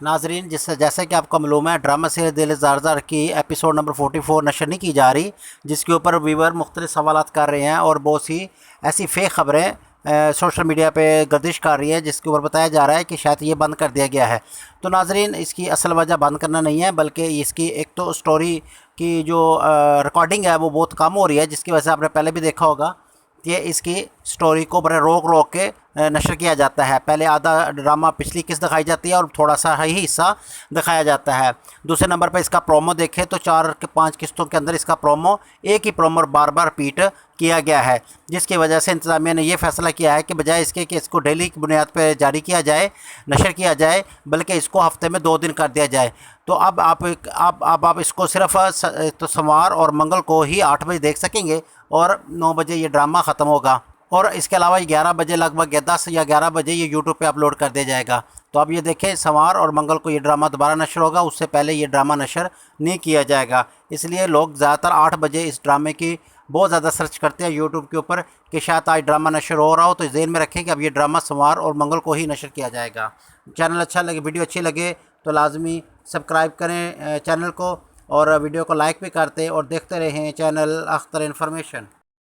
ناظرین، جیسے کہ آپ کو معلوم ہے، ڈرامہ سیریز دل زار زار کی ایپیسوڈ نمبر 44 نشر نہیں کی جا رہی، جس کے اوپر ویور مختلف سوالات کر رہے ہیں اور بہت سی ایسی فیک خبریں سوشل میڈیا پہ گردش کر رہی ہے، جس کے اوپر بتایا جا رہا ہے کہ شاید یہ بند کر دیا گیا ہے۔ تو ناظرین، اس کی اصل وجہ بند کرنا نہیں ہے، بلکہ اس کی ایک تو سٹوری کی جو ریکارڈنگ ہے وہ بہت کم ہو رہی ہے، جس کی وجہ سے آپ نے پہلے بھی دیکھا ہوگا کہ اس کی سٹوری کو بڑے روک روک کے نشر کیا جاتا ہے۔ پہلے آدھا ڈرامہ پچھلی قسط دکھائی جاتی ہے اور تھوڑا سا ہی حصہ دکھایا جاتا ہے۔ دوسرے نمبر پہ اس کا پرومو دیکھیں تو 4 5 قسطوں کے اندر اس کا پرومو ایک ہی پرومو بار بار ریپیٹ کیا گیا ہے، جس کی وجہ سے انتظامیہ نے یہ فیصلہ کیا ہے کہ بجائے اس کے کہ اس کو ڈیلی کی بنیاد پہ جاری کیا جائے، نشر کیا جائے، بلکہ اس کو ہفتے میں 2 دن کر دیا جائے۔ تو اب آپ اس کو صرف تو سوموار اور منگل کو ہی 8 بجے دیکھ سکیں گے اور 9 بجے یہ ڈرامہ ختم ہوگا، اور اس کے علاوہ 11 بجے لگ بھگ 10 یا 11 بجے یہ یوٹیوب پہ اپلوڈ کر دیا جائے گا۔ تو اب یہ دیکھیں، سوموار اور منگل کو یہ ڈرامہ دوبارہ نشر ہوگا، اس سے پہلے یہ ڈرامہ نشر نہیں کیا جائے گا۔ اس لیے لوگ زیادہ تر 8 بجے اس ڈرامے کی بہت زیادہ سرچ کرتے ہیں یوٹیوب کے اوپر کہ شاید آج ڈرامہ نشر ہو رہا ہو، تو ذہن میں رکھیں کہ اب یہ ڈرامہ سوموار اور منگل کو ہی نشر کیا جائے گا۔ چینل اچھا لگے، ویڈیو اچھی لگے تو لازمی سبسکرائب کریں چینل کو، اور ویڈیو کو لائک بھی کرتے اور دیکھتے رہیں چینل اختر انفارمیشن۔